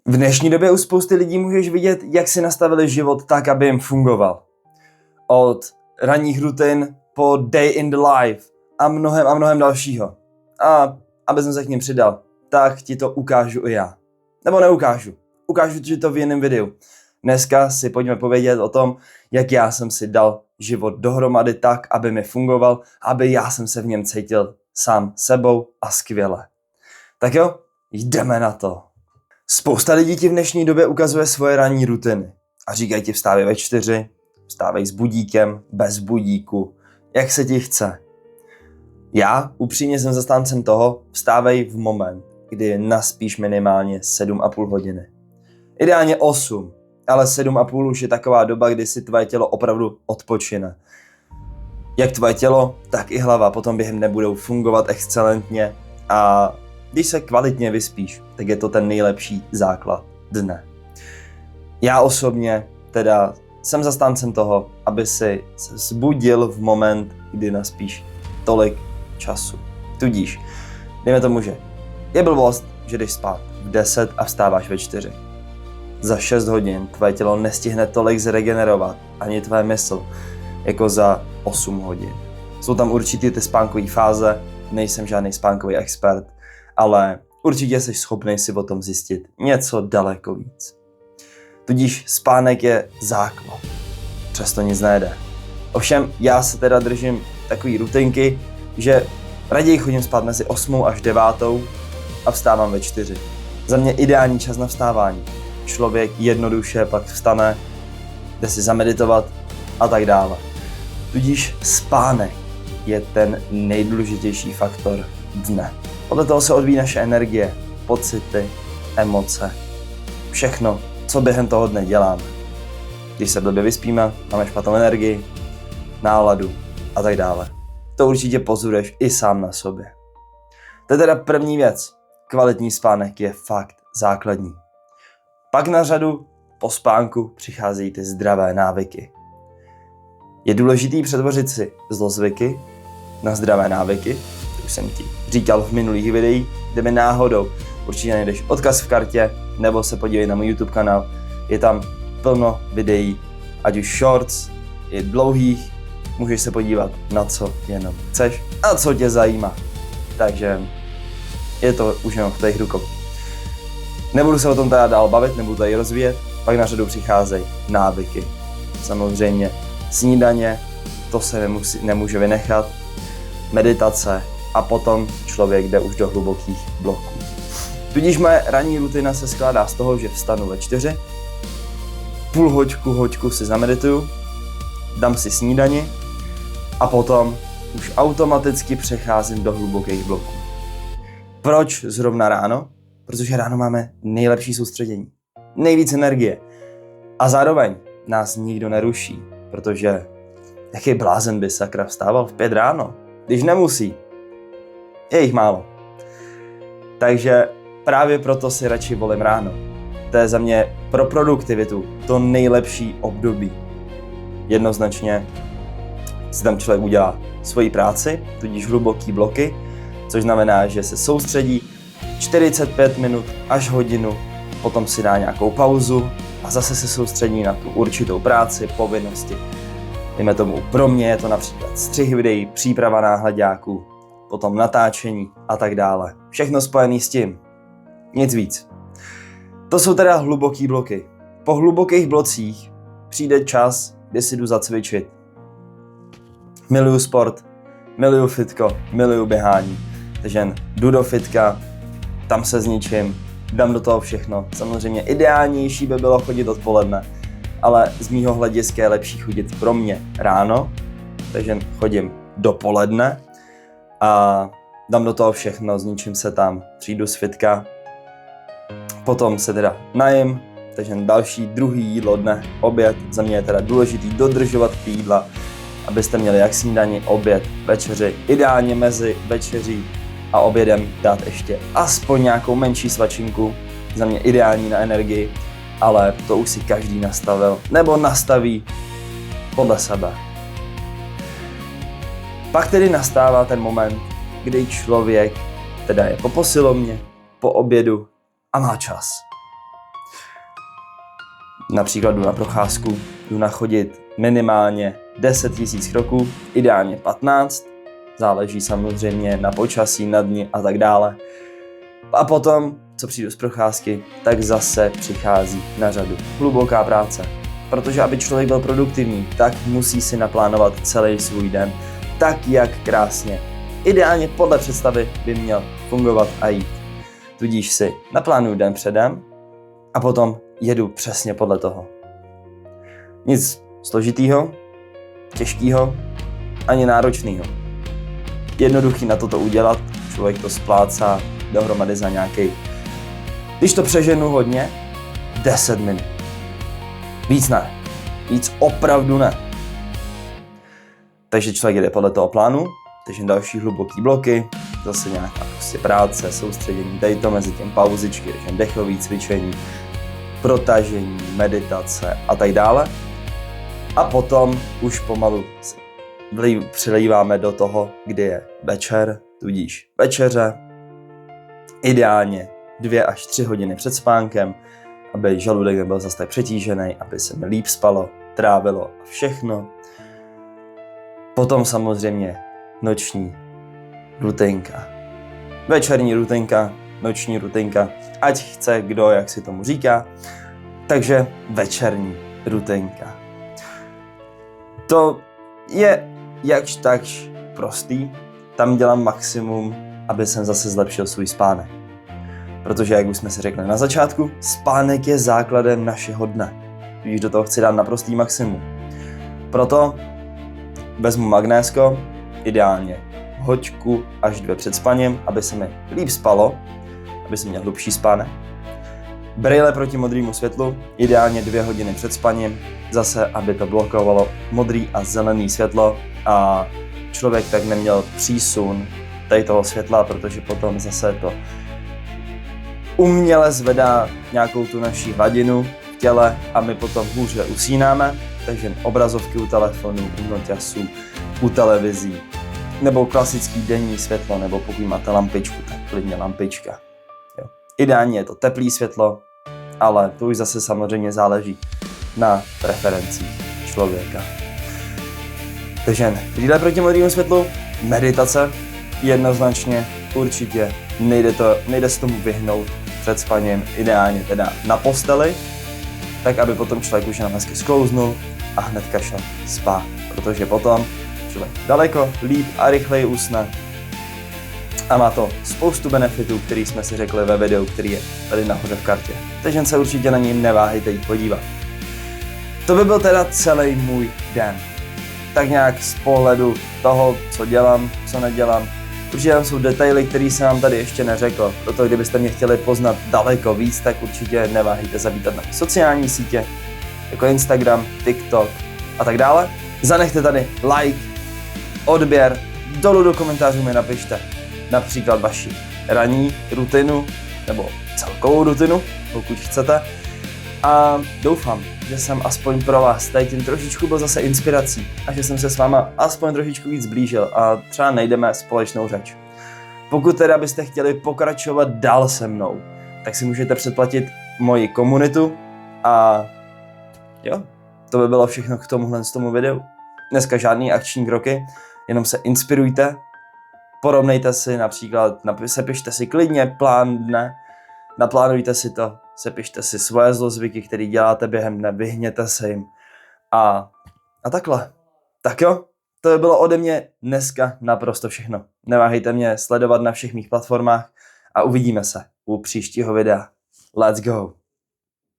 V dnešní době u spousty lidí můžeš vidět, jak si nastavili život tak, aby jim fungoval. Od ranních rutin po day in the life a mnohem dalšího. A aby jsem se k ním přidal, tak ti to ukážu i já. Nebo neukážu. Ukážu ti to v jiném videu. Dneska si pojďme povědět o tom, jak já jsem si dal život dohromady tak, aby mi fungoval, aby já jsem se v něm cítil sám sebou a skvěle. Tak jo, jdeme na to. Spousta lidí ti v dnešní době ukazuje svoje ranní rutiny a říkají ti vstávej ve 4, vstávej s budíkem, bez budíku, jak se ti chce. Já upřímně jsem zastáncem toho, vstávej v moment, kdy naspíš minimálně 7,5 hodiny. Ideálně 8, ale 7,5 už je taková doba, kdy si tvoje tělo opravdu odpočine. Jak tvoje tělo, tak i hlava potom během dne budou fungovat excelentně a když se kvalitně vyspíš, tak je to ten nejlepší základ dne. Já osobně teda jsem zastáncem toho, aby si se vzbudil v moment, kdy naspíš tolik času. Tudíž, dejme tomu, že je blbost, že jdeš spát v 10 a vstáváš ve 4. Za 6 hodin tvoje tělo nestihne tolik zregenerovat, ani tvoje mysl, jako za 8 hodin. Jsou tam určitý ty spánkové fáze, nejsem žádný spánkový expert, ale určitě jsi schopný si o tom zjistit něco daleko víc. Tudíž spánek je základ, přesto nic nejde. Ovšem já se teda držím takový rutinky, že raději chodím spát mezi 8 až 9 a vstávám ve 4. Za mě ideální čas na vstávání. Člověk jednoduše pak vstane, jde si zameditovat a tak dále. Tudíž spánek je ten nejdůležitější faktor dne. Podle toho se odvíjí naše energie, pocity, emoce, všechno, co během toho dne děláme. Když se blbě vyspíme, máme špatnou energii, náladu a tak dále. To určitě pozoruješ i sám na sobě. To je teda první věc. Kvalitní spánek je fakt základní. Pak na řadu po spánku přicházejí ty zdravé návyky. Je důležitý přetvořit si zlozvyky na zdravé návyky, to už jsem ti říkal v minulých videích, kde mi náhodou určitě najdeš odkaz v kartě, nebo se podívej na můj YouTube kanál, je tam plno videí, ať už shorts, i dlouhých, můžeš se podívat na co jenom chceš a co tě zajímá. Takže je to už jenom v těch rukou. Nebudu se o tom teda dál bavit, nebudu tady rozvíjet, pak na řadu přicházejí návyky. Samozřejmě snídaně, to se nemůže vynechat, meditace a potom člověk jde už do hlubokých bloků. Tudíž moje ranní rutina se skládá z toho, že vstanu ve 4, půl hoďku si zamedituju, dám si snídani a potom už automaticky přecházím do hlubokých bloků. Proč zrovna ráno? Protože ráno máme nejlepší soustředění, nejvíc energie a zároveň nás nikdo neruší, protože jaký blázen by sakra vstával v 5 ráno, když nemusí. Je jich málo. Takže právě proto si radši volím ráno. To je za mě pro produktivitu to nejlepší období. Jednoznačně si tam člověk udělá svoji práci, tudíž hluboký bloky, což znamená, že se soustředí 45 minut až hodinu, potom si dá nějakou pauzu a zase se soustředí na tu určitou práci, povinnosti. Dejme tomu, pro mě je to například střih videí, příprava náhledáků, potom natáčení a tak dále. Všechno spojené s tím. Nic víc. To jsou teda hluboký bloky. Po hlubokých blocích přijde čas, kdy si jdu zacvičit. Miluju sport, miluju fitko, miluju běhání. Takže jdu do fitka, tam se zničím, dám do toho všechno. Samozřejmě ideálnější by bylo chodit odpoledne, ale z mýho hlediska je lepší chodit pro mě ráno, takže chodím dopoledne a dám do toho všechno, zničím se tam, přijdu z fitka, potom se teda najím, takže další druhý jídlo dne, oběd. Za mě je teda důležitý dodržovat ty jídla, abyste měli jak snídani, oběd, večeři, ideálně mezi večeří a obědem dát ještě aspoň nějakou menší svačinku, za mě ideální na energii, ale to už si každý nastavil, nebo nastaví podle sebe. Pak tedy nastává ten moment, kdy člověk teda je po posilovně, po obědu a má čas. Například jdu na procházku, jdu nachodit minimálně 10 000 kroků, ideálně 15, záleží samozřejmě na počasí, na dni a tak dále. A potom, co přijdu z procházky, tak zase přichází na řadu hluboká práce. Protože aby člověk byl produktivní, tak musí si naplánovat celý svůj den tak, jak krásně. Ideálně podle představy by měl fungovat a jít. Tudíž si naplánuju den předem a potom jedu přesně podle toho. Nic složitýho, těžkýho, ani náročnýho. Jednoduchý na toto udělat, člověk to splácá dohromady za nějaký, když to přeženu hodně, 10 minut. Víc ne. Víc opravdu ne. Takže člověk jede podle toho plánu, takže další hluboký bloky, zase nějaká prostě práce, soustředění, tady to mezi tím pauzičky, dechový cvičení, protažení, meditace a tak dále. A potom už pomalu přilíváme do toho, kdy je večer, tudíž večeře, ideálně 2 až 3 hodiny před spánkem, aby žaludek nebyl zase tak přetížený, aby se mi líp spalo, trávilo a všechno. Potom samozřejmě noční rutinka. Večerní rutinka, noční rutinka, ať chce kdo, jak si tomu říká. Takže večerní rutinka. To je jakž takž prostý, tam dělám maximum, aby jsem zase zlepšil svůj spánek. Protože, jak už jsme si řekli na začátku, spánek je základem našeho dne. Když do toho chci dát naprostý maximum. Proto vezmu magnésko, ideálně hoďku až 2 před spaním, aby se mi líp spalo, aby jsem měl hlubší spánek. Brýle proti modrému světlu, ideálně 2 hodiny před spaním, zase, aby to blokovalo modrý a zelený světlo a člověk tak neměl přísun tady toho světla, protože potom zase to uměle zvedá nějakou tu naši hladinu v těle a my potom hůře usínáme, takže obrazovky u telefonu, u noťasů, u televizí, nebo klasický denní světlo, nebo pokud máte lampičku, tak klidně lampička. Jo. Ideálně je to teplý světlo, ale to už zase samozřejmě záleží na preferencích člověka. Takže brýle proti modrému světlu, meditace, jednoznačně, určitě nejde se tomu vyhnout před spaním, ideálně teda na posteli, tak aby potom člověk už hezky sklouznul a hnedka šel spát, protože potom člověk daleko líp a rychleji usne a má to spoustu benefitů, který jsme si řekli ve videu, který je tady nahoře v kartě. Takže se určitě na něj neváhejte jít podívat. To by byl teda celý můj den. Tak nějak z pohledu toho, co dělám, co nedělám. Určitě tam jsou detaily, které jsem vám tady ještě neřekl. Proto kdybyste mě chtěli poznat daleko víc, tak určitě neváhejte zavítat na sociální sítě, jako Instagram, TikTok a tak dále. Zanechte tady like, odběr, dolů do komentářů mi napište například vaši ranní rutinu, nebo celkovou rutinu, pokud chcete. A doufám, že jsem aspoň pro vás tady tím trošičku byl zase inspirací a že jsem se s váma aspoň trošičku víc zblížil a třeba najdeme společnou řeč. Pokud teda byste chtěli pokračovat dál se mnou, tak si můžete předplatit moji komunitu a jo, to by bylo všechno k tomu videu. Dneska žádný akční kroky, jenom se inspirujte, porovnejte si například, sepište si klidně plán dne, naplánujte si to, sepište si svoje zlozvyky, které děláte během dne, vyhněte se jim a takhle. Tak jo, to by bylo ode mě dneska naprosto všechno. Neváhejte mě sledovat na všech mých platformách a uvidíme se u příštího videa. Let's go!